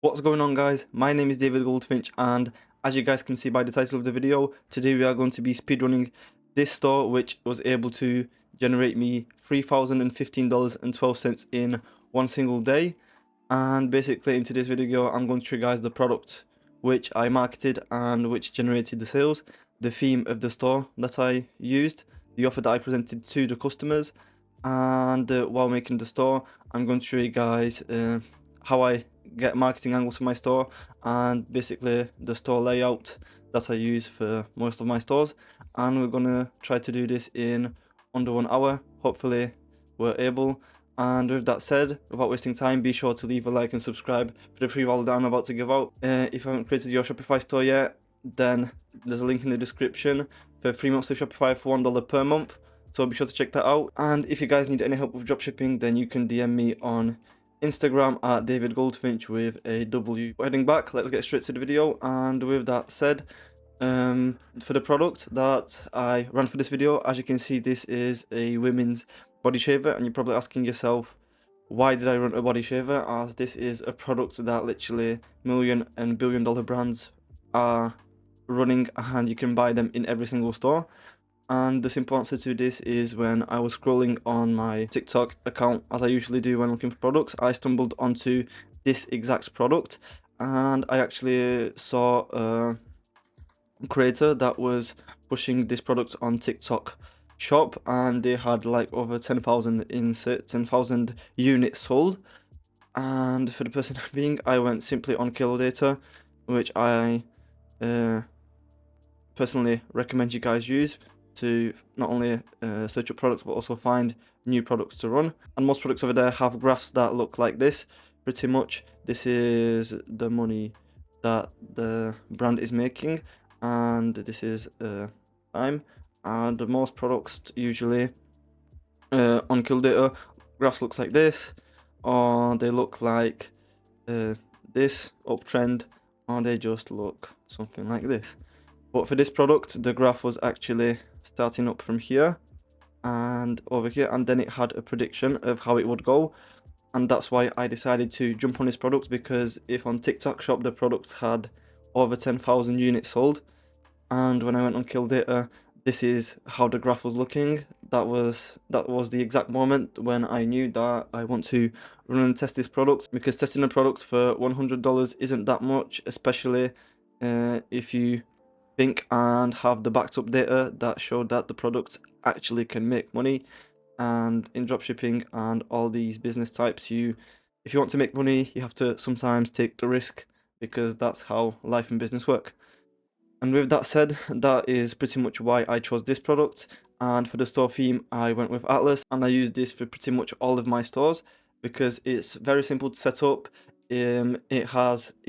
What's going on, guys? My name is David Goldfinch, and as you guys can see by the title of the video, today we are going to be speedrunning this store, which was able to generate me $3,015.12 in one single day. And basically in today's video, I'm going to show you guys the product which I marketed and which generated the sales, the theme of the store that I used, the offer that I presented to the customers, and while making the store, I'm going to show you guys how I get marketing angles for my store and basically the store layout that I use for most of my stores. And we're gonna try to do this in under 1 hour. Hopefully we're able. And with that said, without wasting time, be sure to leave a like and subscribe for the free wallet that I'm about to give out. If you haven't created your Shopify store yet, then there's a link in the description for 3 months of Shopify for $1 per month. So be sure to check that out. And if you guys need any help with dropshipping, then you can DM me on Instagram at David Goldfinch with a W. Heading back, let's get straight to the video. And with that said, for the product that I ran for this video, as you can see, this is a women's body shaver, and you're probably asking yourself, why did I run a body shaver? As this is a product that literally million and billion dollar brands are running, and you can buy them in every single store. And the simple answer to this is when I was scrolling on my TikTok account, as I usually do when looking for products, I stumbled onto this exact product, and I actually saw a creator that was pushing this product on TikTok shop, and they had like over 10,000 units sold. And for the person being, I went simply on Kilo Data, which I personally recommend you guys use to not only search up products but also find new products to run. And most products over there have graphs that look like this. Pretty much this is the money that the brand is making, and this is time. And most products usually on Kill Data graphs looks like this, or they look like this uptrend, or they just look something like this. But for this product, the graph was actually starting up from here and over here, and then it had a prediction of how it would go. And that's why I decided to jump on this product, because if on TikTok shop the product had over 10,000 units sold, and when I went on Kill Data, this is how the graph was looking. That was the exact moment when I knew that I want to run and test this product, because testing a product for $100 isn't that much, especially if you think and have the backed up data that showed that the product actually can make money. And in dropshipping and all these business types, if you want to make money, you have to sometimes take the risk, because that's how life and business work. And with that said, that is pretty much why I chose this product. And for the store theme, I went with Atlas, and I use this for pretty much all of my stores because it's very simple to set up. It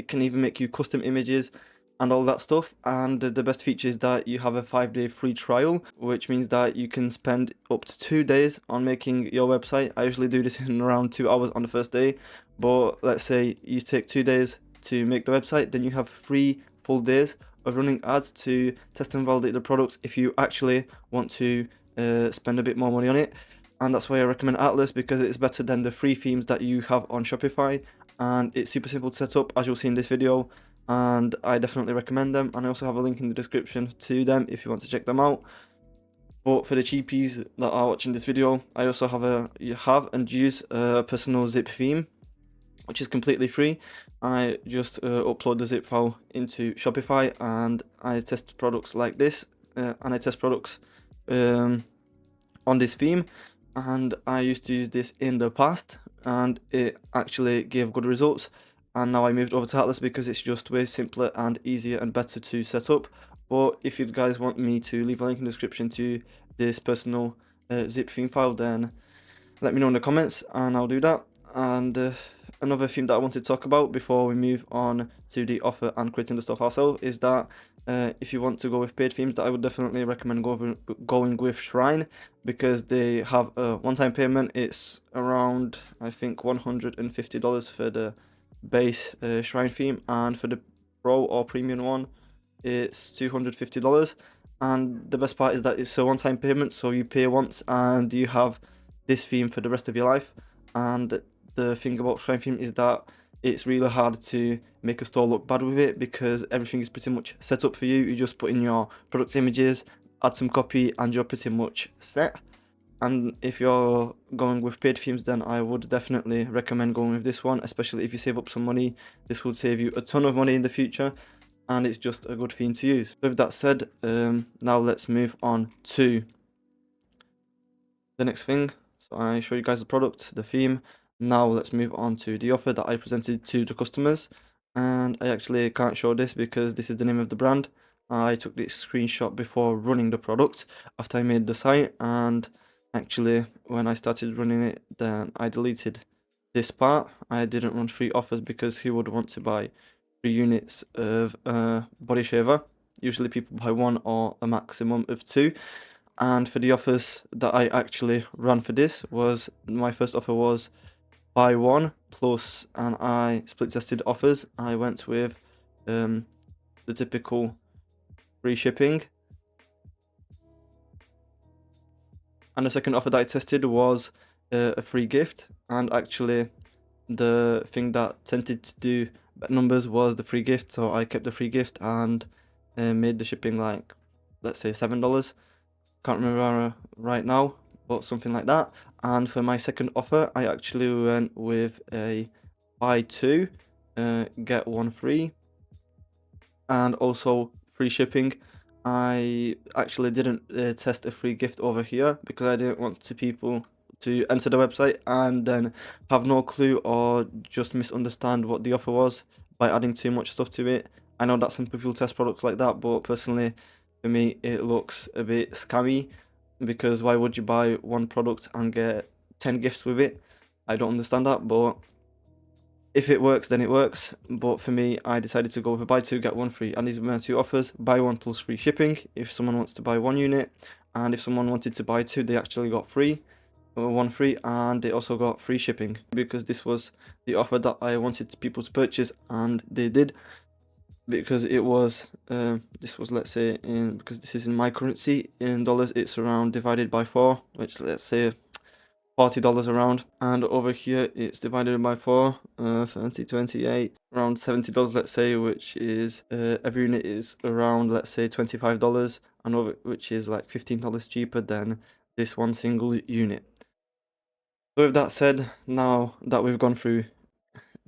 can even make you custom images and all that stuff. And the best feature is that you have a 5-day free trial, which means that you can spend up to 2 days on making your website. I usually do this in around 2 hours on the first day, but let's say you take 2 days to make the website, then you have 3 full days of running ads to test and validate the product if you actually want to spend a bit more money on it. And that's why I recommend Atlas, because it's better than the free themes that you have on Shopify, and it's super simple to set up, as you'll see in this video, and I definitely recommend them. And I also have a link in the description to them if you want to check them out. But for the cheapies that are watching this video, I also have and use a personal zip theme, which is completely free. I just upload the zip file into Shopify, and I test products like this, and I test products on this theme. And I used to use this in the past, and it actually gave good results. And now I moved over to Atlas because it's just way simpler and easier and better to set up. But if you guys want me to leave a link in the description to this personal zip theme file, then let me know in the comments and I'll do that. And another theme that I wanted to talk about before we move on to the offer and creating the stuff ourselves is that if you want to go with paid themes, that I would definitely recommend going with Shrine, because they have a one-time payment. It's around, I think, $150 for the base Shrine theme, and for the Pro or Premium one, it's $250. And the best part is that it's a one-time payment, so you pay once and you have this theme for the rest of your life. And the thing about Shrine theme is that it's really hard to make a store look bad with it because everything is pretty much set up for you. You just put in your product images, add some copy, and you're pretty much set. And if you're going with paid themes, then I would definitely recommend going with this one, especially if you save up some money. This would save you a ton of money in the future, and it's just a good theme to use. With that said, now let's move on to the next thing. So I show you guys the product, the theme. Now let's move on to the offer that I presented to the customers. And I actually can't show this because this is the name of the brand. I took this screenshot before running the product after I made the site, and actually when I started running it, then I deleted this part. I didn't run free offers because who would want to buy 3 units of body shaver? Usually people buy one or a maximum of 2. And for the offers that I actually ran for this, was my first offer was buy one plus, and I split tested offers. I went with the typical free shipping, and the second offer that I tested was a free gift. And actually the thing that tended to do better numbers was the free gift, so I kept the free gift and made the shipping like, let's say, $7. Can't remember right now, but something like that. And for my second offer, I actually went with a buy two, get one free, and also free shipping. I actually didn't test a free gift over here because I didn't want people to enter the website and then have no clue or just misunderstand what the offer was by adding too much stuff to it. I know that some people test products like that, but personally, for me, it looks a bit scammy because why would you buy one product and get 10 gifts with it? I don't understand that, but if it works, then it works. But for me, I decided to go with a buy two, get one free. And these are my two offers: buy one plus free shipping if someone wants to buy 1 unit. And if someone wanted to buy 2, they actually got free, one free, and they also got free shipping because this was the offer that I wanted people to purchase, and they did. Because it was, this was, let's say, because this is in my currency, in dollars, it's around divided by 4, which, let's say, $40 around. And over here it's divided by 4, 30, 28, around $70, let's say, which is every unit is around, let's say, $25, and over, which is like $15 cheaper than this one single unit. So with that said, now that we've gone through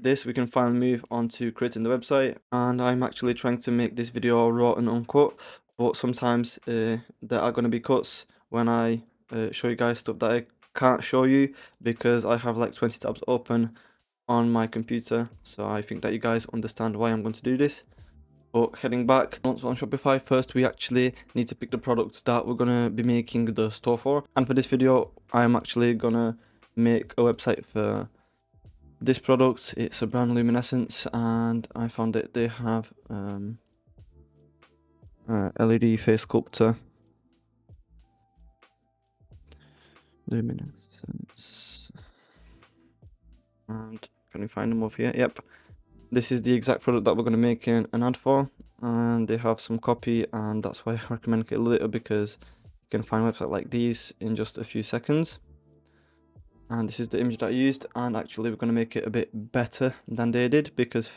this, we can finally move on to creating the website. And I'm actually trying to make this video raw and uncut, but sometimes there are going to be cuts when I show you guys stuff that I can't show you because I have like 20 tabs open on my computer. So I think that you guys understand why I'm going to do this. But heading back once on Shopify, first we actually need to pick the products that we're going to be making the store for. And for this video, I'm actually going to make a website for this product. It's a brand Luminescence, and I found that they have LED face sculptor. Luminescence. And can you find them over here? Yep. This is the exact product that we're going to make an ad for, and they have some copy, and that's why I recommend it a little, because you can find a website like these in just a few seconds. And this is the image that I used, and actually we're going to make it a bit better than they did, because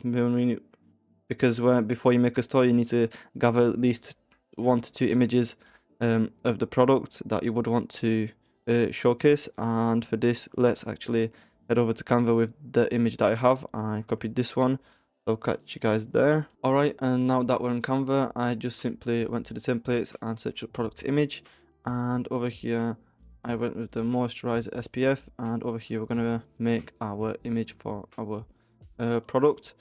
before you make a store, you need to gather at least 1 to 2 images of the product that you would want to showcase. And for this, let's actually head over to Canva with the image that I have. I copied this one, I'll catch you guys there. Alright, and now that we're in Canva, I just simply went to the templates and searched up product image, and over here I went with the moisturizer SPF, and over here we're going to make our image for our product.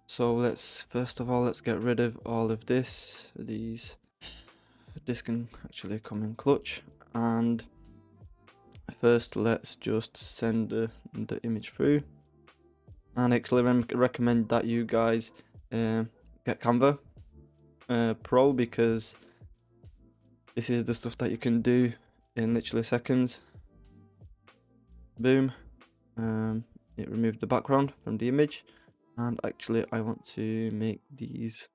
So let's first of all, let's get rid of all of this. This can actually come in clutch. And first, let's just send the image through. And I actually recommend that you guys get Canva Pro, because this is the stuff that you can do in literally seconds. Boom. It removed the background from the image. And actually, I want to make these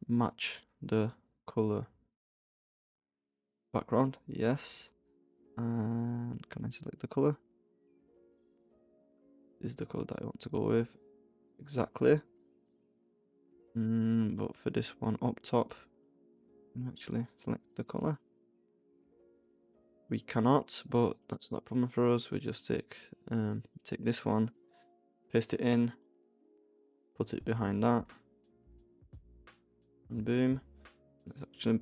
match the color background. Yes. And can I select the color? is the color that I want to go with exactly. But for this one up top, actually select the color. We cannot, but that's not a problem for us. We just take this one, paste it in, put it behind that, and boom. Let's actually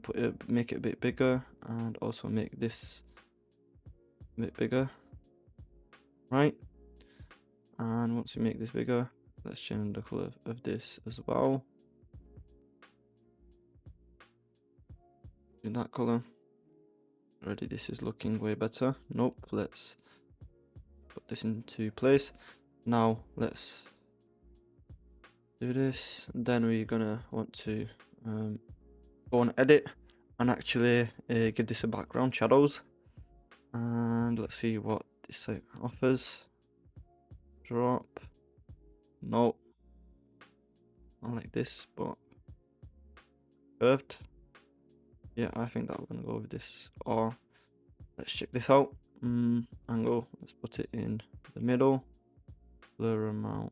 make it a bit bigger, and also make this a bit bigger, right? And once we make this bigger, let's change the color of this as well. In that color. Already this is looking way better. Nope, let's put this into place. Now let's do this. Then we're gonna want to go on edit and actually give this a background shadows. And let's see what this site offers. Drop. No. I like this, but curved. Yeah, I think that we're gonna go with this. Or let's check this out. Angle. Let's put it in the middle. Blur amount.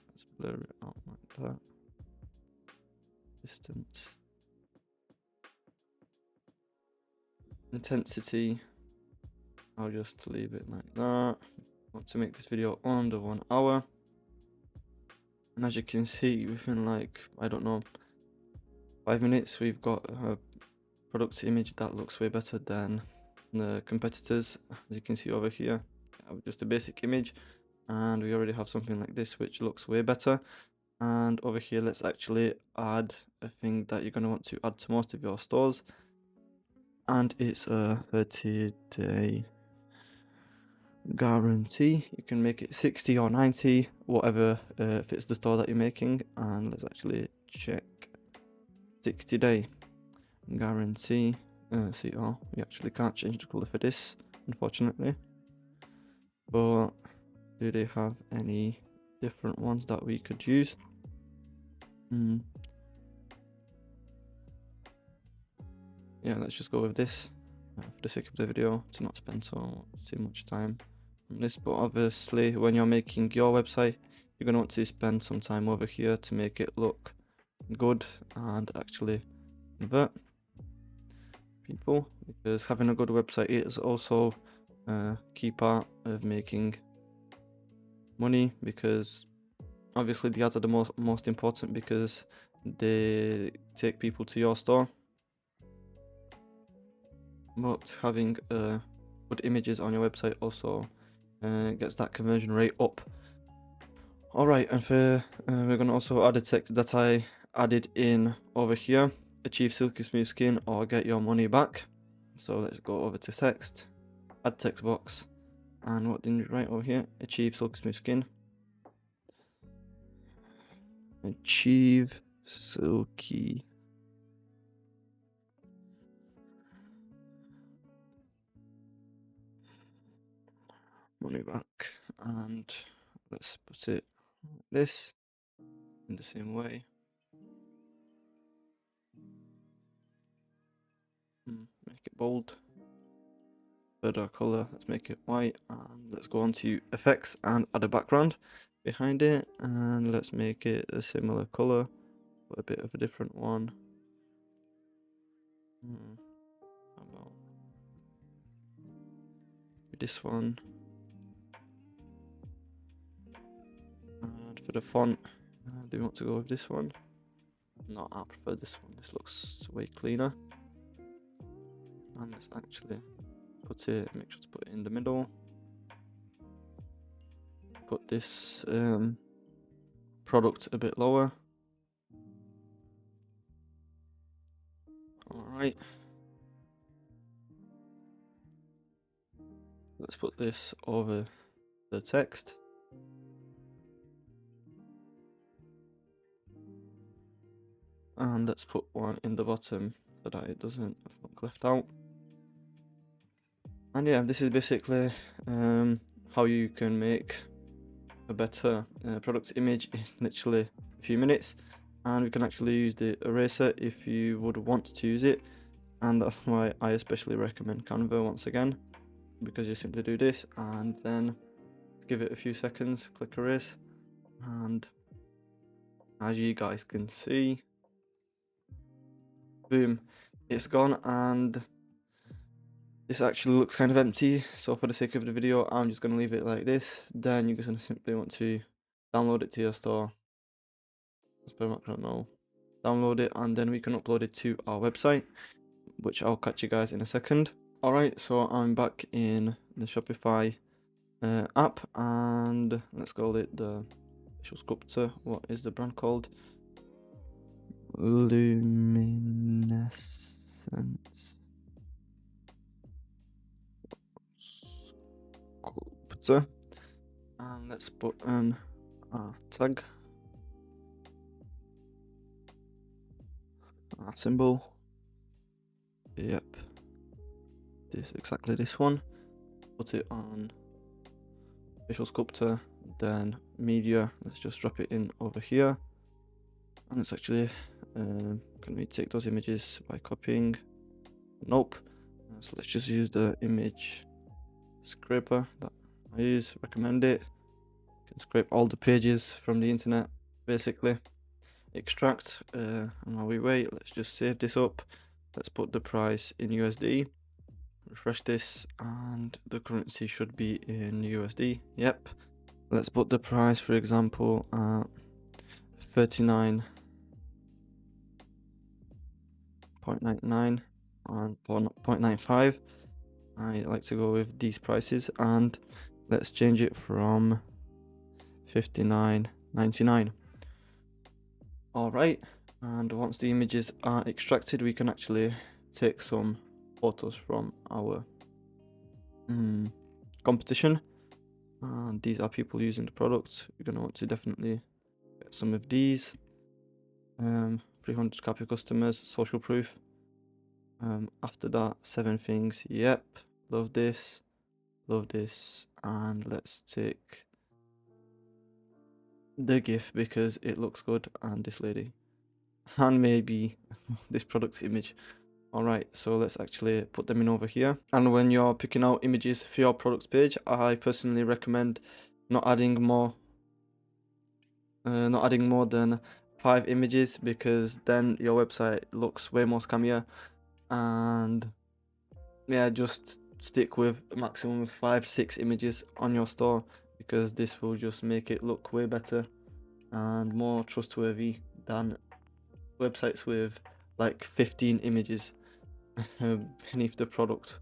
Let's blur it out like that. Distance. Intensity. I'll just leave it like that. Want to make this video under 1 hour. And as you can see, within like, I don't know, 5 minutes, we've got a product image that looks way better than the competitors. As you can see over here, just a basic image, and we already have something like this which looks way better. And over here, let's actually add a thing that you're going to want to add to most of your stores, and it's a 30-day guarantee. You can make it 60 or 90, whatever fits the store that you're making. And let's actually check 60-day guarantee. See, oh, we actually can't change the color for this, unfortunately. But do they have any different ones that we could use? Yeah, let's just go with this for the sake of the video, to not spend too much time on this. But obviously, when you're making your website, you're going to want to spend some time over here to make it look good and actually convert people, because having a good website is also a key part of making money, because obviously the ads are the most important, because they take people to your store. But having good images on your website also gets that conversion rate up. Alright, and we're going to also add a text that I added in over here: achieve silky smooth skin or get your money back. So let's go over to text, add text box, and what did you write over here? Achieve silky smooth skin. Achieve silky money back. And let's put it like this in the same way. Make it bold. Further color, let's make it white, and let's go on to effects and add a background behind it, and let's make it a similar color but a bit of a different one. How about this one? And for the font, do we want to go with this one? No, I prefer this one. This looks way cleaner. And let's actually make sure to put it in the middle. Put this product a bit lower. Alright. Let's put this over the text. And let's put one in the bottom so that it doesn't look left out. And yeah, this is basically how you can make a better product image in literally a few minutes. And we can actually use the eraser if you would want to use it. And that's why I especially recommend Canva once again, because you simply do this and then Let's give it a few seconds, click erase, and as you guys can see, boom, it's gone, and this actually looks kind of empty. So for the sake of the video, I'm just going to leave it like this. Then you're just going to simply want to download it to your store. Let's put I don't know. Download it, and then we can upload it to our website, which I'll catch you guys in a second. Alright, so I'm back in the Shopify app, and let's call it the Visual Sculptor. What is the brand called? Luminescence Sculptor. And let's put an tag, symbol. Yep, exactly this one. Put it on Visual Sculptor, then media. Let's just drop it in over here. And let's actually, can we take those images by copying? Nope. So let's just use the image scraper that I use, recommend it. You can scrape all the pages from the internet, basically. Extract, and while we wait, let's just save this up. Let's put the price in USD. Refresh this, and the currency should be in USD. Yep. Let's put the price, for example, at 39.99 and 0.95. I like to go with these prices, and let's change it from 59.99. Alright, and once the images are extracted, we can actually take some photos from our competition. And these are people using the product. You're going to want to definitely get some of these. 300 happy customers, social proof. After that, 7 things. Yep, love this, and let's take the GIF because it looks good, and this lady, and maybe this product's image. Alright, so let's actually put them in over here. And when you're picking out images for your product page, I personally recommend not adding more than 5 images, because then your website looks way more scammier. And yeah, just stick with a maximum of 5-6 images on your store, because this will just make it look way better and more trustworthy than websites with like 15 images beneath the product.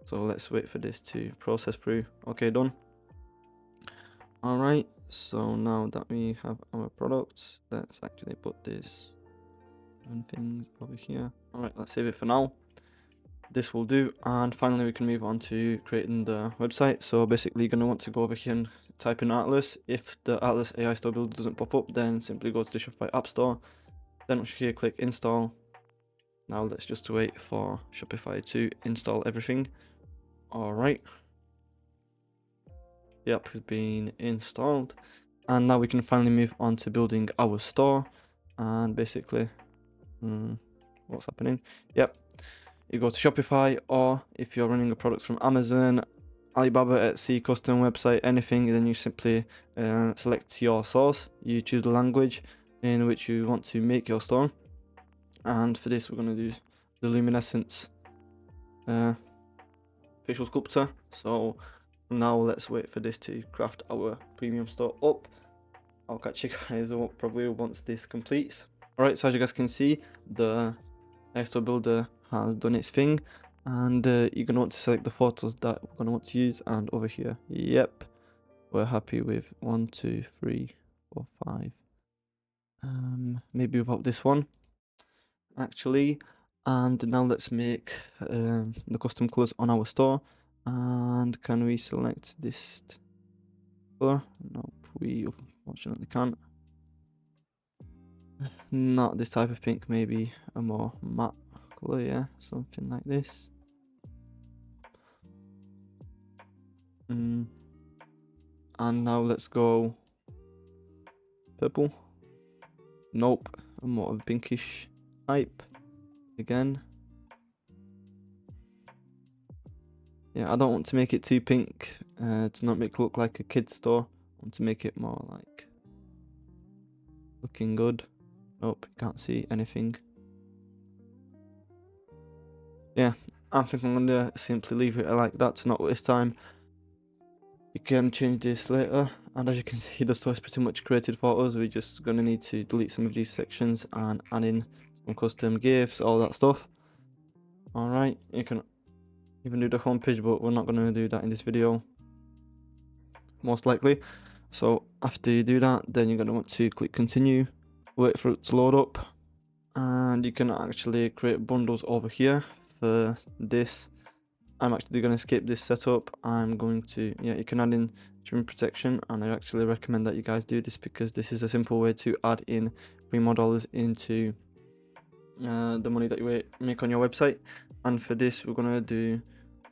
So let's wait for this to process through. Okay, done. Alright, so now that we have our products, let's actually put this things over here. Alright, let's save it for now. This will do, and finally we can move on to creating the website. So basically you're going to want to go over here and type in Atlas. If the Atlas AI Store Builder doesn't pop up, then simply go to the Shopify App Store. Then once you're here, click install. Now let's just wait for Shopify to install everything. Alright. The app has been installed, and now we can finally move on to building our store. And basically, what's happening? Yep, you go to Shopify, or if you're running a product from Amazon, Alibaba, Etsy, custom website, anything, then you simply select your source. You choose the language in which you want to make your store, and for this we're going to do the Luminescence Visual Sculptor. So now let's wait for this to craft our premium store up. I'll catch you guys up probably once this completes. Alright, so as you guys can see, the AI Store Builder has done its thing, and you're going to want to select the photos that we're going to want to use. And over here, yep, we're happy with 1, 2, 3, 4, 5. Maybe without this one actually. And now let's make the custom colors on our store. And can we select this color? Nope, we unfortunately can't. Not this type of pink, maybe a more matte color, yeah, something like this. And now let's go purple. Nope, a more of a pinkish type again. Yeah, I don't want to make it too pink to not make it look like a kid's store. I want to make it more like looking good. Nope, you can't see anything. Yeah, I think I'm gonna simply leave it like that to not waste time. You can change this later, and as you can see, the store is pretty much created for us. We're just gonna need to delete some of these sections and add in some custom gifts, all that stuff. Alright, you can even do the homepage, but we're not gonna do that in this video, most likely. So after you do that, then you're gonna want to click continue, wait for it to load up, and you can actually create bundles over here. For this, I'm actually going to skip this setup. I'm going to, yeah, you can add in stream protection, and I actually recommend that you guys do this because this is a simple way to add in $3 more into the money that you make on your website. And for this, we're going to do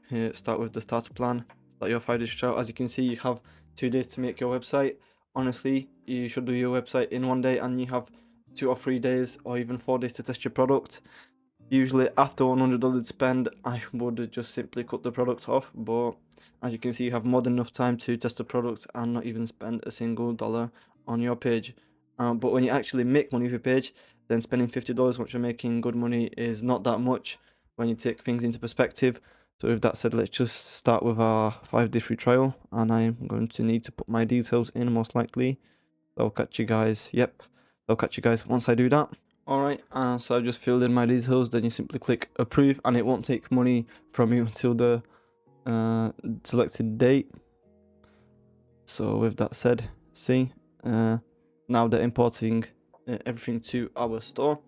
here, start with the starter plan, start your 5-day trial. As you can see, you have 2 days to make your website. Honestly, you should do your website in 1 day, and you have 2 or 3 days or even 4 days to test your product. Usually after $100 spend, I would just simply cut the product off, but as you can see, you have more than enough time to test the product and not even spend a single dollar on your page. But when you actually make money with your page, then spending $50 once you're making good money is not that much when you take things into perspective. So with that said, let's just start with our 5-day free trial, and I'm going to need to put my details in most likely. So I'll catch you guys, I'll catch you guys once I do that. Alright, so I've just filled in my details, then you simply click approve, and it won't take money from you until the selected date. So with that said, see, now they're importing everything to our store.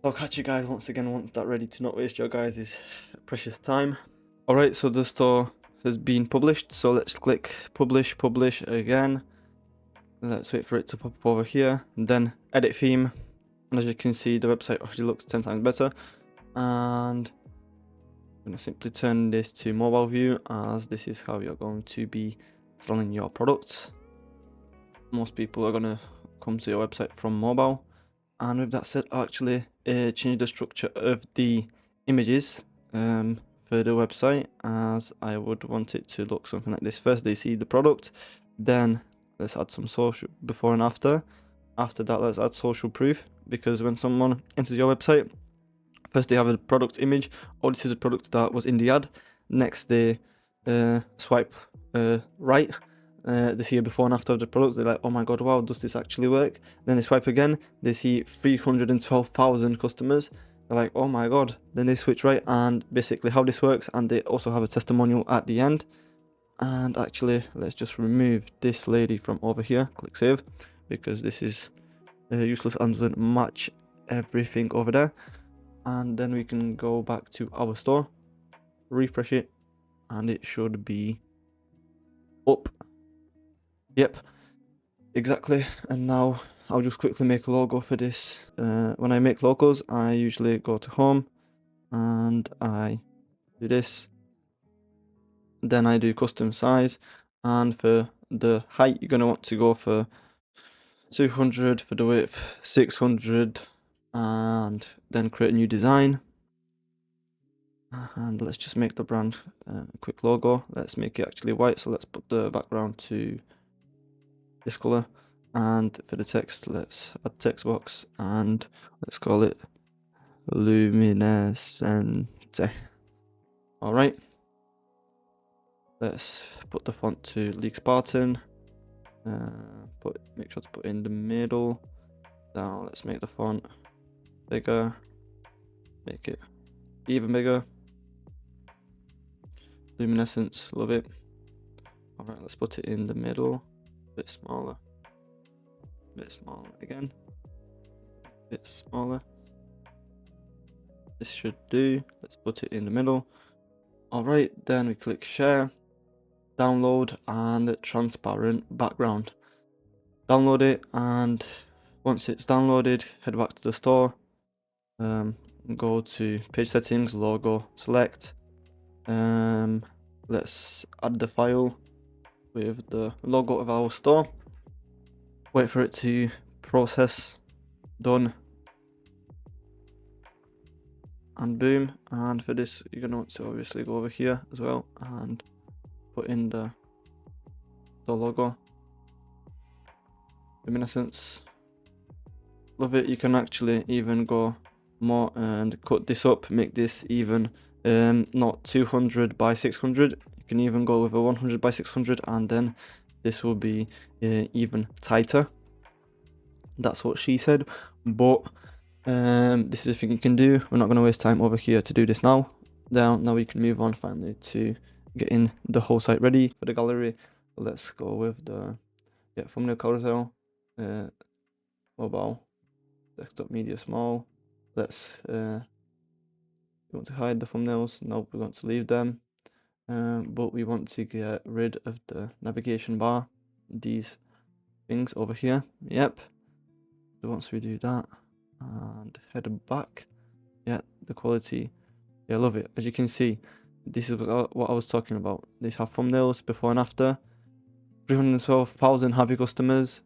I'll catch you guys once again once that's ready, to not waste your guys' precious time. Alright, so the store has been published, so let's click publish again. Let's wait for it to pop up over here, and then edit theme. And as you can see, the website actually looks 10 times better. And I'm going to simply turn this to mobile view, as this is how you're going to be selling your products. Most people are going to come to your website from mobile. And with that said, I'll actually change the structure of the images for the website, as I would want it to look something like this. First they see the product, then let's add some social before and after. After that, let's add social proof, because when someone enters your website, first they have a product image, or this is a product that was in the ad. Next they swipe right, they see a before and after of the product. They're like, oh my god, wow, does this actually work? Then they swipe again, they see 312,000 customers. They're like, oh my god. Then they switch right, and basically how this works, and they also have a testimonial at the end. And actually, let's just remove this lady from over here, click save, because this is useless and doesn't match everything over there. And then we can go back to our store, refresh it, and it should be up. Yep, exactly. And now I'll just quickly make a logo for this. When I make logos, I usually go to home and I do this. Then I do custom size, and for the height, you're going to want to go for 200, for the width 600, and then create a new design. And let's just make the brand a quick logo. Let's make it actually white, so let's put the background to this color. And for the text, let's add text box, and let's call it luminescente. All right, let's put the font to League Spartan. Make sure to put in the middle. Now let's make the font bigger, make it even bigger. Luminescence, love it. All right, let's put it in the middle, a bit smaller again, a bit smaller. This should do. Let's put it in the middle. All right, then we click share, download, and transparent background. Download it, and once it's downloaded, head back to the store. Go to page settings, logo, select. Let's add the file with the logo of our store. Wait for it to process. Done. and boom. And for this, you're gonna want to obviously go over here as well and put in the logo, luminescence. Love it. You can actually even go more and cut this up, make this even not 200 by 600. You can even go with a 100 by 600, and then this will be even tighter. That's what she said, but this is a thing you can do. We're not going to waste time over here to do this now. Now we can move on finally to getting the whole site ready for the gallery. Let's go with the thumbnail carousel, mobile, desktop, media, small. Let's we want to hide the thumbnails. Nope, we want to leave them. But we want to get rid of the navigation bar, these things over here. Yep. So once we do that and head back, the quality, I love it. As you can see, this is what I was talking about. These have thumbnails before and after. 312,000 happy customers,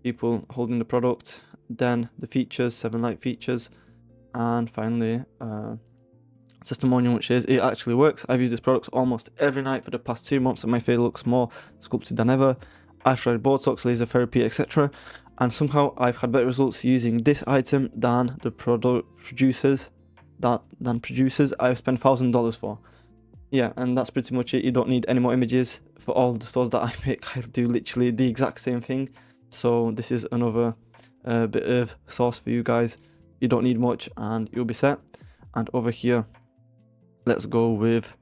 people holding the product. Then the features, 7 like features, and finally testimonial, which is it actually works. I've used this product almost every night for the past 2 months, and my face looks more sculpted than ever. I've tried Botox, laser therapy, etc., and somehow I've had better results using this item than the producers I've spent $1,000 for. Yeah, and that's pretty much it. You don't need any more images. For all the stores that I make, I do literally the exact same thing. So this is another bit of sauce for you guys. You don't need much and you'll be set. And over here, let's go with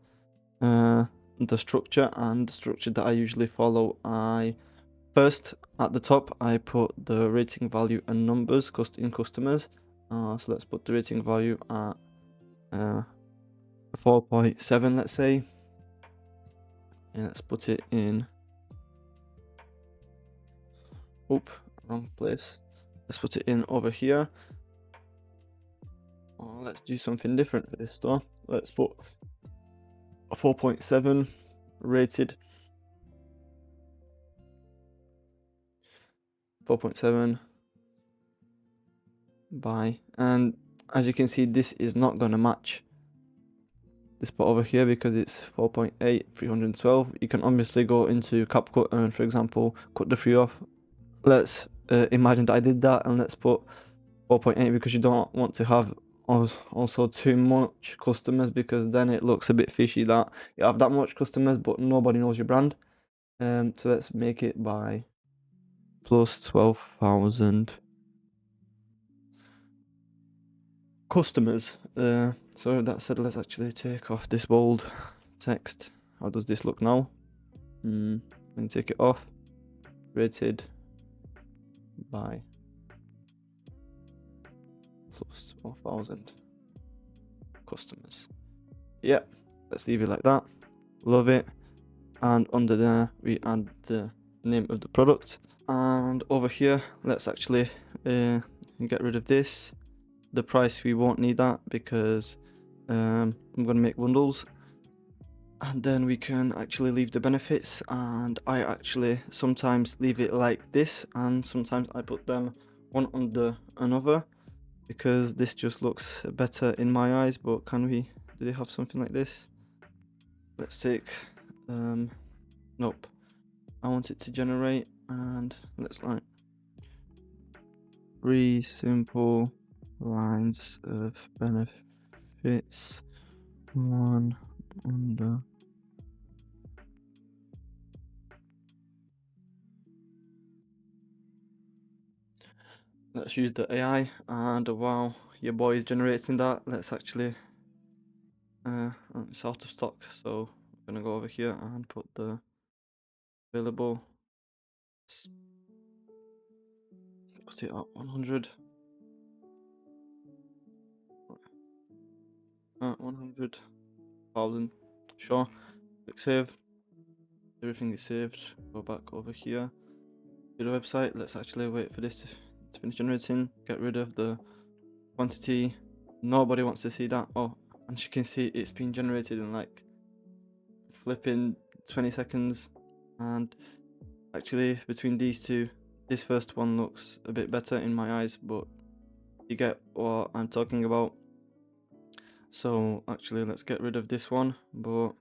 the structure. And the structure that I usually follow, first at the top I put the rating value and numbers in customers. So let's put the rating value at 4.7, let's say. And let's put it in, wrong place. Let's put it in over here. Let's do something different for this store. Let's put a 4.7 rated. 4.7 by, and as you can see, this is not gonna match this part over here because it's 4.8, 312. You can obviously go into CapCut and, for example, cut the 3 off. Let's imagine that I did that, and let's put 4.8 because you don't want to have also too much customers, because then it looks a bit fishy that you have that much customers but nobody knows your brand. So let's make it by plus 12,000 customers. So that said, let's actually take off this bold text. How does this look now? Let me take it off. Rated by plus 12,000 customers. Yeah, let's leave it like that. Love it. And under there we add the name of the product. And over here, let's actually get rid of this. The price, we won't need that because I'm going to make bundles. And then we can actually leave the benefits, and I actually sometimes leave it like this, and sometimes I put them one under another because this just looks better in my eyes. But do they have something like this? Let's take nope, I want it to generate, and let's like 3 simple lines of benefits, one under. Let's use the AI, and while your boy is generating that, let's actually it's out of stock, so I'm gonna go over here and put the available, put it at 100. 100,000. Sure. Click save. Everything is saved. Go back over here to the website. Let's actually wait for this to finish generating. Get rid of the quantity. Nobody wants to see that. Oh, and you can see it's been generated in like flipping 20 seconds. And actually, between these two, this first one looks a bit better in my eyes, but you get what I'm talking about. So actually let's get rid of this one, but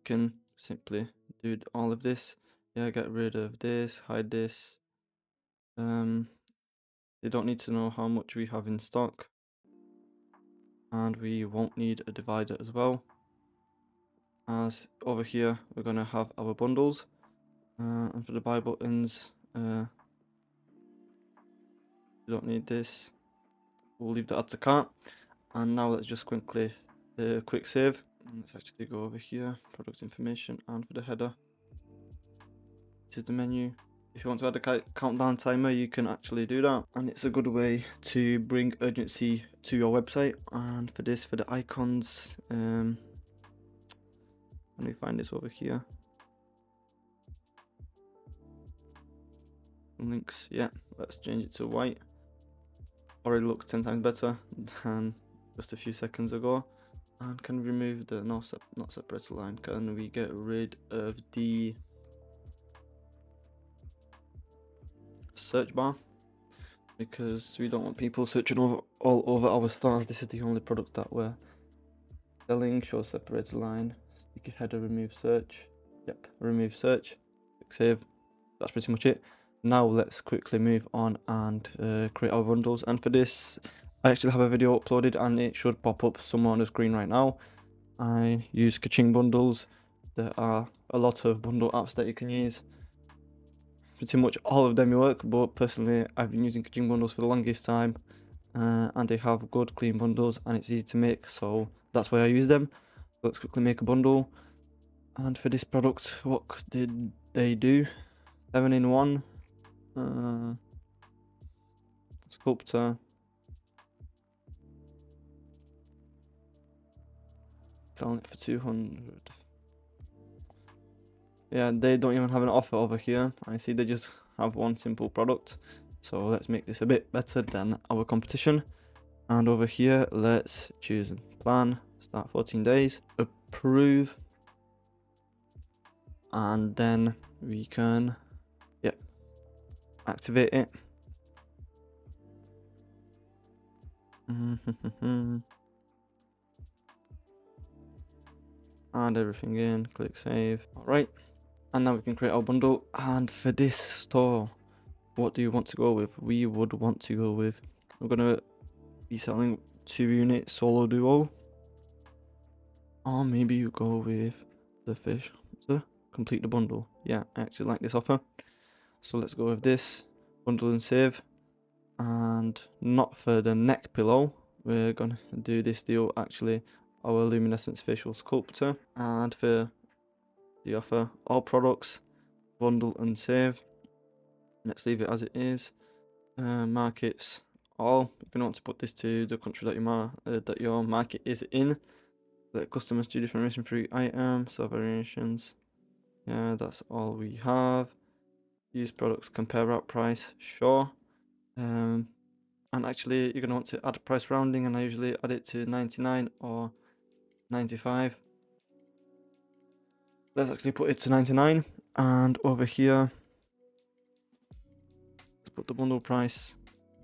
can simply do all of this. Yeah, get rid of this, hide this. They don't need to know how much we have in stock, and we won't need a divider as well, as over here we're going to have our bundles, and for the buy buttons, we don't need this. We'll leave that add to cart. And now let's just quickly quick save. And let's actually go over here, product information, and for the header, this is the menu. If you want to add a countdown timer, you can actually do that, and it's a good way to bring urgency to your website. And for this, for the icons, let me find this over here. Links, yeah, let's change it to white. Already looks 10 times better than just a few seconds ago. And can we remove the not separate line? Can we get rid of the search bar? Because we don't want people searching all over our stores. This is the only product that we're selling. Show separated line, sticky header, remove search. Yep, remove search. Click save. That's pretty much it. Now let's quickly move on and create our bundles. And for this, I actually have a video uploaded, and it should pop up somewhere on the screen right now. I use Kaching Bundles. There are a lot of bundle apps that you can use. Pretty much all of them work, but personally I've been using Kaching Bundles for the longest time, and they have good clean bundles and it's easy to make, so that's why I use them. Let's quickly make a bundle. And for this product, what did they do? 7-in-1 sculptor, selling it for 200. Yeah, they don't even have an offer over here. I see they just have one simple product. So let's make this a bit better than our competition. And over here, let's choose plan, start 14 days, approve. And then we can, activate it. Add everything in, click save. All right. And now we can create our bundle. And for this store, what do you want to go with? We would want to go with, we're going to be selling 2-unit solo duo. Or maybe you go with the fish to complete the bundle. Yeah, I actually like this offer. So let's go with this, bundle and save. And not for the neck pillow, we're going to do this deal actually, our luminescence facial sculptor. And for the offer, all products, bundle and save. Let's leave it as it is. Markets, all. You're going to want to put this to the country that your market is in. Let customers do different variation for each item, so variations. Yeah, that's all we have. Use products, compare route price, sure. And actually you're going to want to add price rounding, and I usually add it to 99 or 95. Let's actually put it to 99, and over here let's put the bundle price,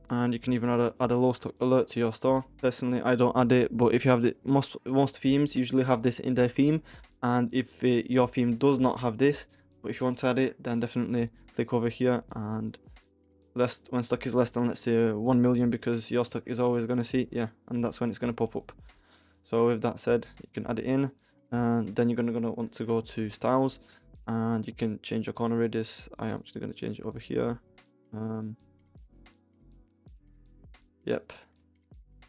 and you can even add a low stock alert to your store. Personally, I don't add it, but if you have the most themes usually have this in their theme, and if your theme does not have this, but if you want to add it, then definitely click over here, and when stock is less than, let's say, 1 million, because your stock is always going to see, and that's when it's going to pop up. So with that said, you can add it in, and then you're going to want to go to styles, and you can change your corner radius. I am actually going to change it over here. Yep,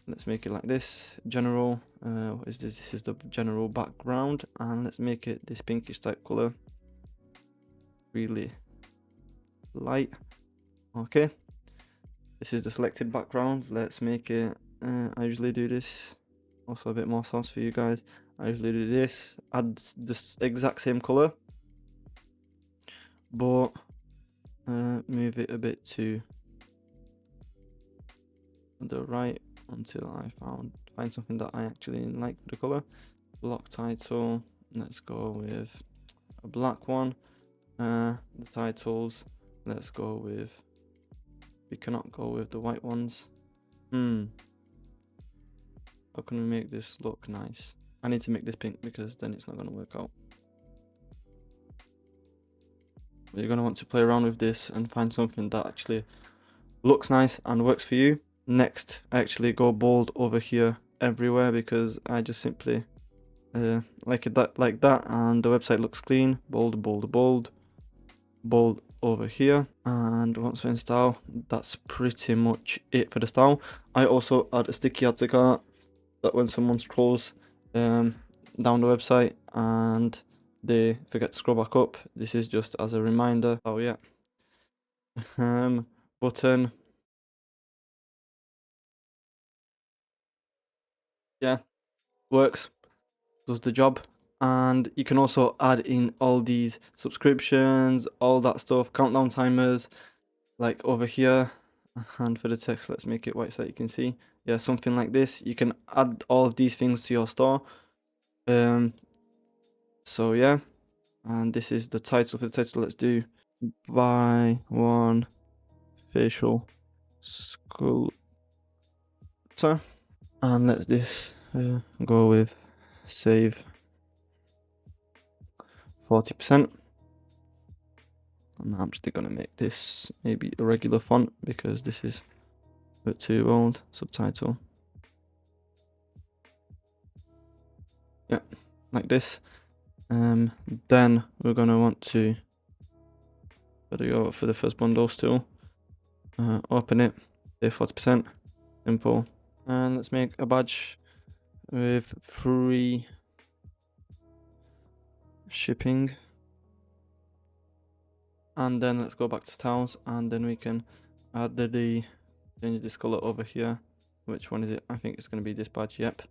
let's make it like this. General, what is this? This is the general background, and let's make it this pinkish type color, really light. Okay, this is the selected background. Let's make it, I usually do this, also a bit more sauce for you guys. I usually do this, add this exact same color, but move it a bit to the right until I find something that I actually like for the color. Block title, let's go with a black one. The titles, let's go with, we cannot go with the white ones. How can we make this look nice? I need to make this pink because then it's not going to work out. You're going to want to play around with this and find something that actually looks nice and works for you. Next, I actually go bold over here everywhere because I just simply like it like that, and the website looks clean. Bold, bold, bold, bold over here. And once we install, that's pretty much it for the style. I also add a sticky add to cart that when someone scrolls down the website and they forget to scroll back up, this is just as a reminder. Oh yeah. Button. Yeah, works, does the job. And you can also add in all these subscriptions, all that stuff, countdown timers, like over here. And for the text, let's make it white so that you can see. Yeah, something like this. You can add all of these things to your store. So yeah, and this is the title. For the title, let's do buy one facial sculptor, and let's this go with save 40%. And I'm just gonna make this maybe a regular font because this is a bit too old. Subtitle. Yeah, like this. Then we're gonna want to go for the first bundles tool. Open it, save 40%, simple. And let's make a badge with free shipping. And then let's go back to styles, and then we can add the change this color over here. Which one is it? I think it's going to be this badge. Yep.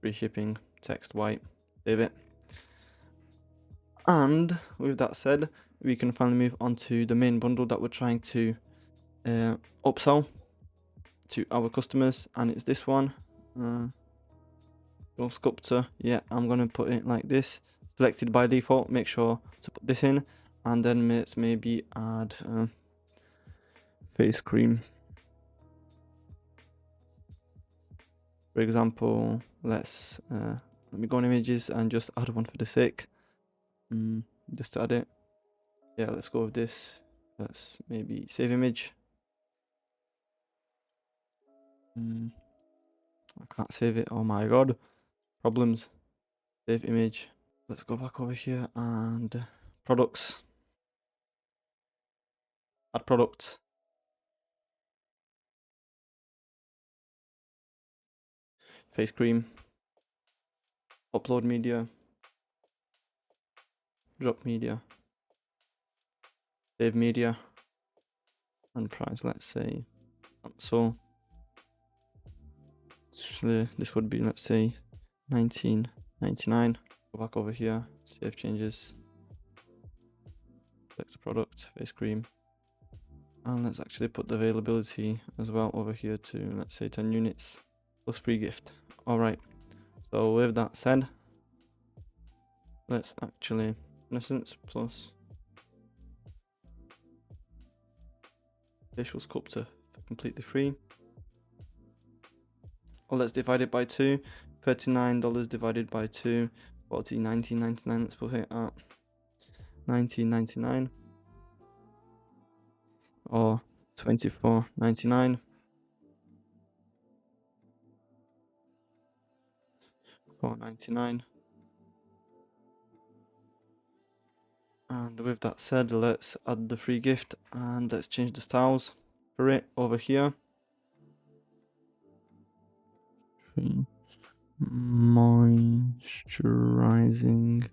Free shipping, text white, save it. And with that said, we can finally move on to the main bundle that we're trying to upsell to our customers, and it's this one. Sculptor. Yeah, I'm gonna put it like this. Selected by default. Make sure to put this in, and then let's maybe add face cream. For example, let's let me go on images and just add one for the sake. Just to add it. Yeah, let's go with this. Let's maybe save image. I can't save it. Oh my god. Problems. Save image. Let's go back over here and products. Add products. Face cream. Upload media. Drop media. Save media. And price, let's say. So this would be, let's say, 19.99. Go back over here. Save changes. Select the product. Face cream. And let's actually put the availability as well over here to, let's say, 10 units plus free gift. All right. So with that said, let's actually innocence plus facial sculptor for completely free. Or let's divide it by 2. $39 divided by 2, 19.99. Let's put it at 19.99 or 24.99. 4.99. And with that said, let's add the free gift and let's change the styles for it over here. Moisturizing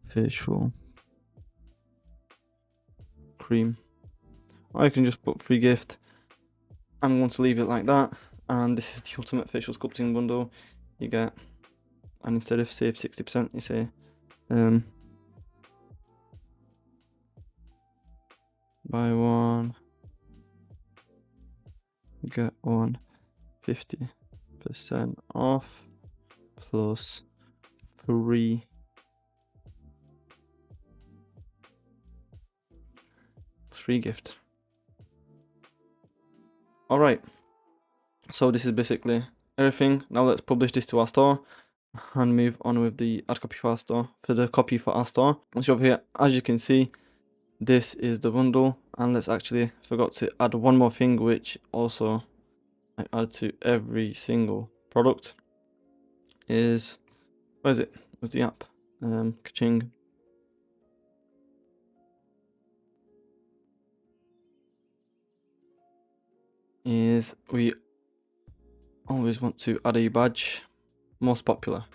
facial cream. I can just put free gift. I'm going to leave it like that. And this is the ultimate facial sculpting bundle you get. And instead of save 60%, you say buy one, get one 50% off plus free gift. All right. So this is basically everything. Now let's publish this to our store and move on with the add copy for our store, for the copy for our store. Let's over here. As you can see, this is the bundle, and let's actually forgot to add one more thing, which also I add to every single product is, where is it? Where's the app? Kaching. Is we always want to add a badge. Most popular.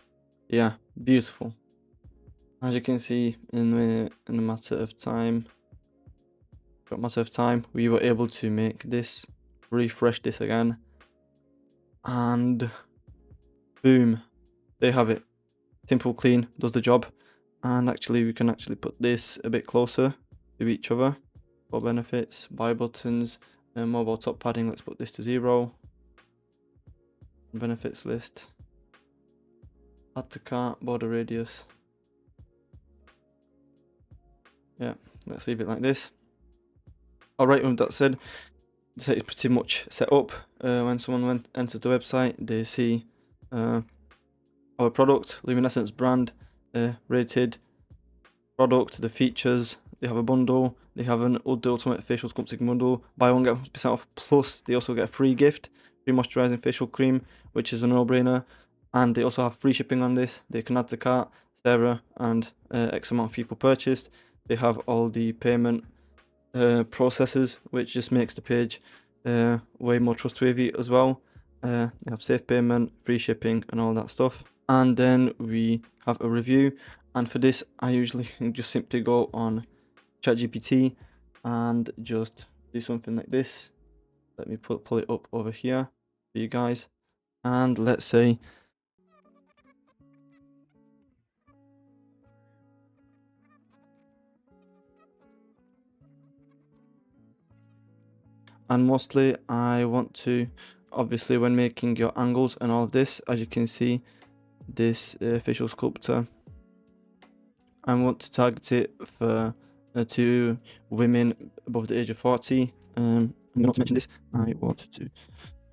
Yeah, beautiful. As you can see, in a matter of time, we were able to make this, refresh this again, and boom, they have it. Simple, clean, does the job. And actually, we can actually put this a bit closer to each other. For benefits, buy buttons, and mobile top padding. Let's put this to 0. Benefits list. Add to cart, border radius. Yeah, let's leave it like this. Alright, with that said, the site is pretty much set up. When someone enters the website, they see our product, Luminescence brand, rated product, the features. They have a bundle. They have the ultimate facial sculpting bundle. Buy one get 1% off. Plus, they also get a free gift, free moisturizing facial cream, which is a no-brainer. And they also have free shipping on this. They can add to cart, Sarah, and X amount of people purchased. They have all the payment processes, which just makes the page way more trustworthy as well. They have safe payment, free shipping, and all that stuff. And then we have a review, and for this I usually just simply go on ChatGPT and just do something like this. Let me pull it up over here for you guys, and let's say and mostly I want to, obviously when making your angles and all of this, as you can see, this facial sculptor, I want to target it for to women above the age of 40. I'm going to mention this. I want to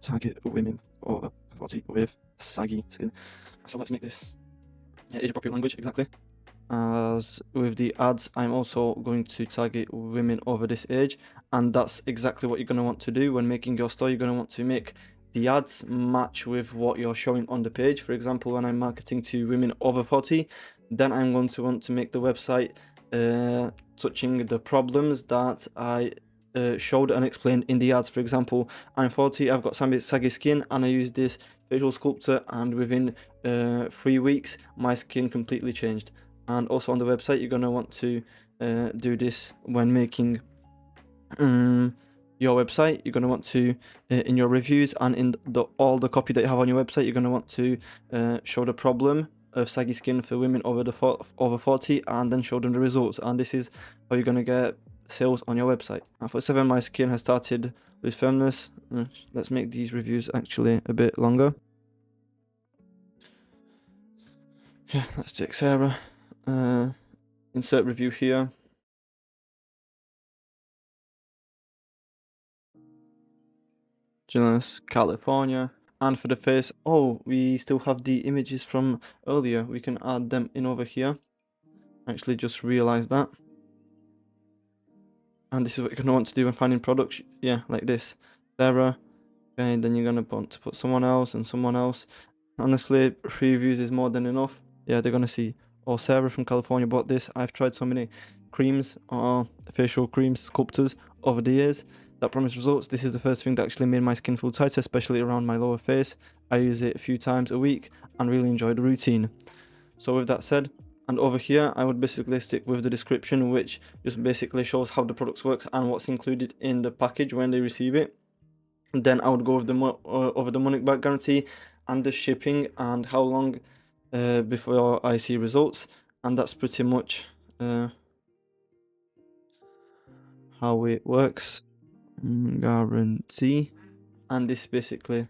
target women over 40 with saggy skin. So let's make this age appropriate language, exactly. As with the ads, I'm also going to target women over this age, and that's exactly what you're going to want to do when making your store. You're going to want to make the ads match with what you're showing on the page. For example, when I'm marketing to women over 40, then I'm going to want to make the website touching the problems that I showed and explained in the ads. For example, I'm 40, I've got saggy skin, and I use this facial sculptor, and within 3 weeks my skin completely changed. And also on the website, you're going to want to do this when making your website. You're going to want to, in your reviews and in all the copy that you have on your website, you're going to want to show the problem of saggy skin for women over 40, and then show them the results. And this is how you're going to get sales on your website. At 47, my skin has started with firmness. Let's make these reviews actually a bit longer. Yeah, let's take Sarah. Insert review here. Jonas, California. And for the face, oh, we still have the images from earlier. We can add them in over here. Actually, just realized that. And this is what you're going to want to do when finding products. Yeah, like this. Sarah. Okay, then you're going to want to put someone else and someone else. Honestly, reviews is more than enough. Yeah, they're going to see, oh, Sarah from California bought this. I've tried so many creams or facial creams, sculptors over the years that promise results. This is the first thing that actually made my skin feel tighter, especially around my lower face. I use it a few times a week and really enjoy the routine. So with that said, and over here, I would basically stick with the description, which just basically shows how the product works and what's included in the package when they receive it. And then I would go with over the money back guarantee and the shipping and how long before I see results. And that's pretty much how it works. Guarantee. And this basically,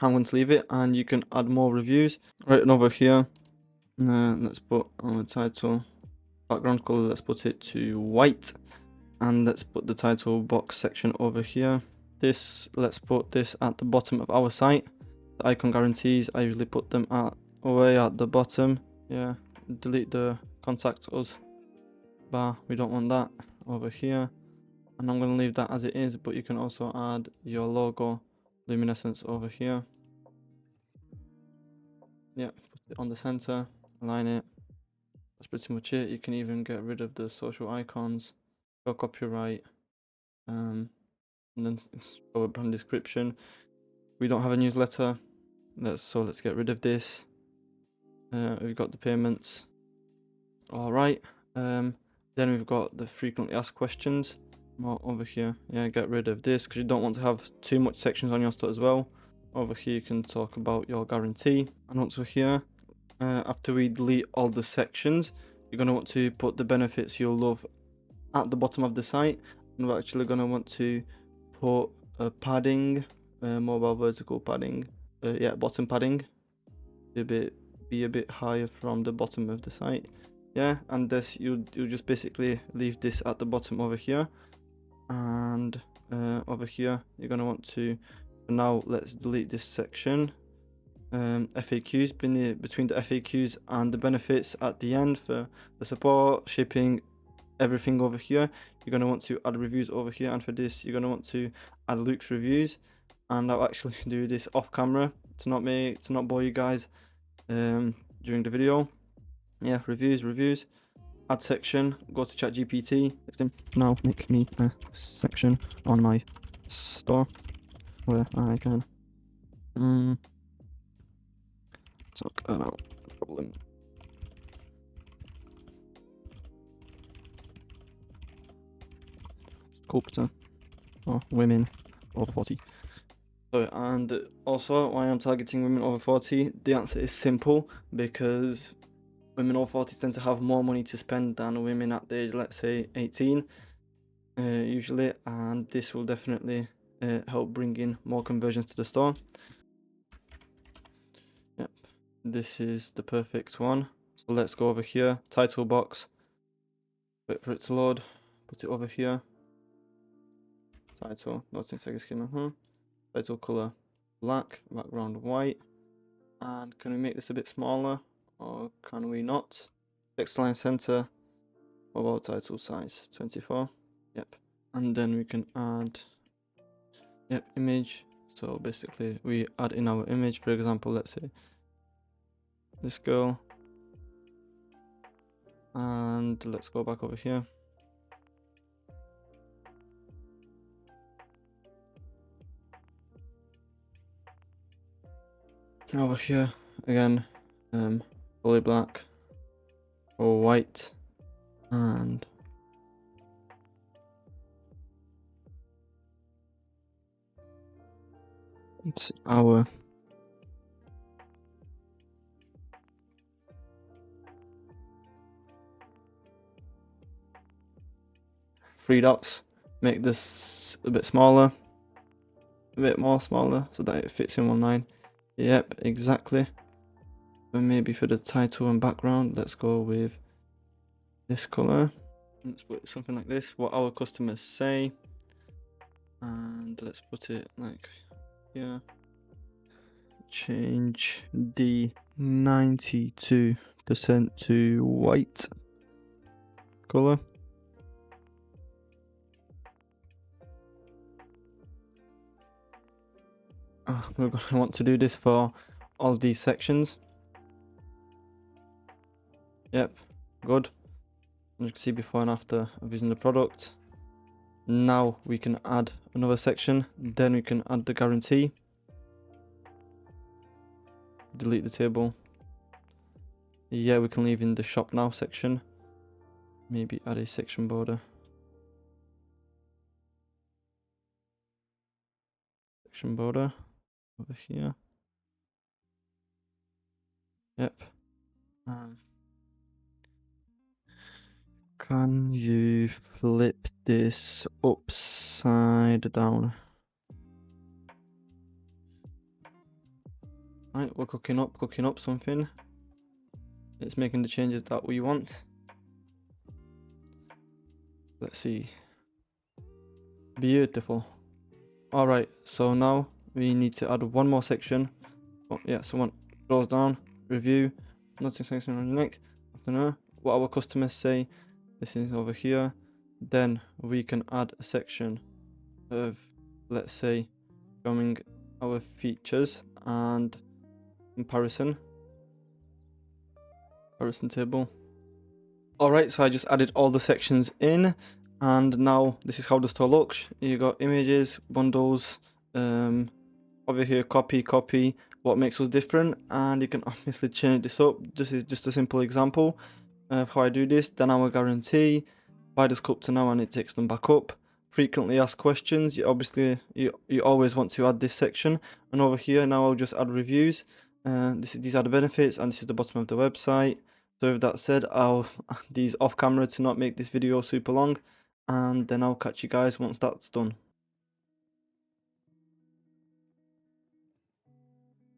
I'm going to leave it, and you can add more reviews. Right, and over here, let's put on the title, background color, let's put it to white. And let's put the title box section over here. this, let's put this at the bottom of our site. The icon guarantees, I usually put them away at the bottom. Yeah, delete the contact us bar, we don't want that over here. And I'm going to leave that as it is, but you can also add your logo luminescence over here. Yeah, put it on the center, align it. That's pretty much it. You can even get rid of the social icons, go copyright, and then go a brand description. We don't have a newsletter, let's get rid of this. We've got the payments. All right. Then we've got the frequently asked questions. More over here. Yeah, get rid of this because you don't want to have too much sections on your store as well. Over here you can talk about your guarantee. And also here, after we delete all the sections, you're going to want to put the benefits you'll love at the bottom of the site. And we're actually going to want to put a padding, mobile vertical padding, bottom padding, be a bit higher from the bottom of the site. Yeah, and this you just basically leave this at the bottom over here, and over here you're going to want to, now let's delete this section. FAQs, between the FAQs and the benefits at the end for the support, shipping, everything over here. You're going to want to add reviews over here, and for this you're going to want to add Luke's reviews. And I'll actually do this off camera to not bore you guys during the video. Yeah, reviews, add section, go to ChatGPT, now make me a section on my store where I can talk about the problem. Sculptor or women over 40. So, and also why I'm targeting women over 40, the answer is simple, because women over 40 tend to have more money to spend than women at the age, let's say 18, usually, and this will definitely help bring in more conversions to the store. Yep, this is the perfect one. So let's go over here, title box, wait for it to load, put it over here, title, noting second skin, title color black, background white, and can we make this a bit smaller, or can we not? Text line center, mobile title size 24. Yep, and then we can add image. So basically we add in our image, for example, let's say this girl, and let's go back over here. Over here again, fully black or white, and it's our three dots. Make this a bit smaller, a bit more smaller, so that it fits in one line. Yep, exactly. And maybe for the title and background, let's go with this color. Let's put something like this, what our customers say, and let's put it like here. Change the 92% to white color. We're going to want to do this for all these sections. Yep, good. And you can see before and after of using the product. Now we can add another section, then we can add the guarantee. Delete the table. Yeah, we can leave in the shop now section. Maybe add a section border. Section border over here. Yep. Can you flip this upside down? Right, we're cooking up something. It's making the changes that we want. Let's see. Beautiful. Alright, so now we need to add one more section. Oh, yeah, someone scrolls down, review, nothing section on the link. I don't know what our customers say. This is over here. Then we can add a section of, let's say, showing our features and comparison table. Alright, so I just added all the sections in, and now this is how the store looks. You got images, bundles, over here copy, what makes us different, and you can obviously change this up. This is just a simple example of how I do this. Then our guarantee, buy the sculptor now and it takes them back up. Frequently asked questions, you obviously you always want to add this section. And over here now I'll just add reviews. These are the benefits, and this is the bottom of the website. So with that said, I'll add these off camera to not make this video super long, and then I'll catch you guys once that's done.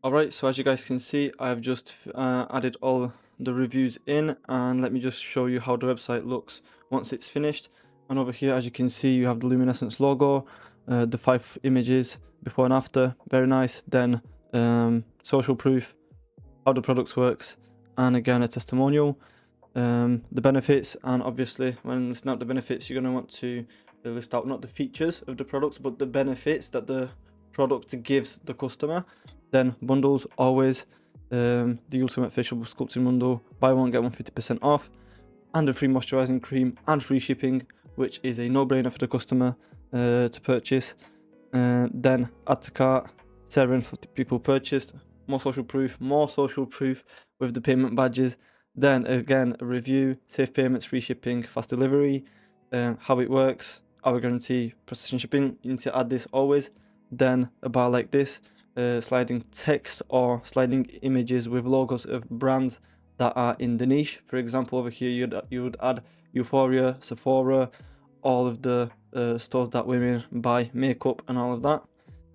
Alright, so as you guys can see, I've just added all the reviews in, and let me just show you how the website looks once it's finished. And over here, as you can see, you have the Luminescence logo, the 5 images before and after, very nice. Then social proof, how the products works, and again a testimonial, the benefits, and obviously when listing out the benefits, you're going to want to list out not the features of the products, but the benefits that the product gives the customer. Then bundles, always the ultimate facial sculpting bundle, buy one get one 50% off, and a free moisturizing cream and free shipping, which is a no-brainer for the customer to purchase. Then add to cart, 7 for people purchased, more social proof with the payment badges. Then again a review, safe payments, free shipping, fast delivery, how it works, our guarantee, precision shipping. You need to add this always. Then a bar like this, sliding text or sliding images with logos of brands that are in the niche. For example, over here you would add Euphoria, Sephora, all of the stores that women buy makeup and all of that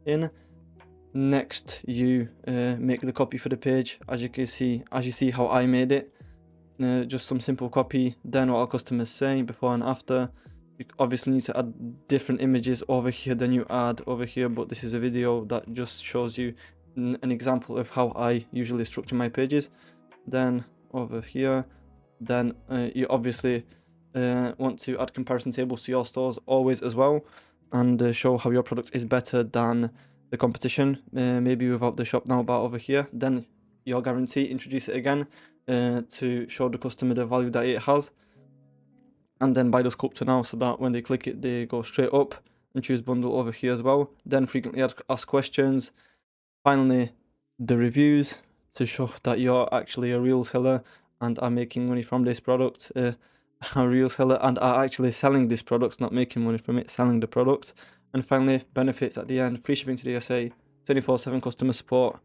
in. Next, you make the copy for the page, as you see how I made it. Just some simple copy. Then what our customers say before and after. You obviously need to add different images over here than you add over here, but this is a video that just shows you an example of how I usually structure my pages. Then over here, then you obviously want to add comparison tables to your stores always as well, and show how your product is better than the competition, maybe without the shop now bar over here. Then your guarantee, introduce it again to show the customer the value that it has, and then buy the sculptor now, so that when they click it they go straight up, and choose bundle over here as well. Then frequently asked questions. Finally, the reviews to show that you're actually a real seller and are making money from this product, a real seller and are actually selling this product, not making money from it, selling the product. And finally, benefits at the end, free shipping to the USA, 24/7 customer support,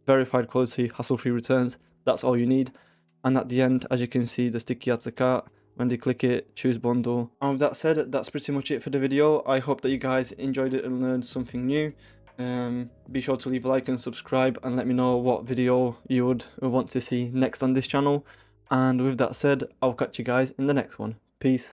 verified quality, hassle-free returns. That's all you need. And at the end, as you can see, the sticky add to cart. When they click it, choose bundle. And with that said, that's pretty much it for the video. I hope that you guys enjoyed it and learned something new. Be sure to leave a like and subscribe, and let me know what video you would want to see next on this channel. And with that said, I'll catch you guys in the next one. Peace.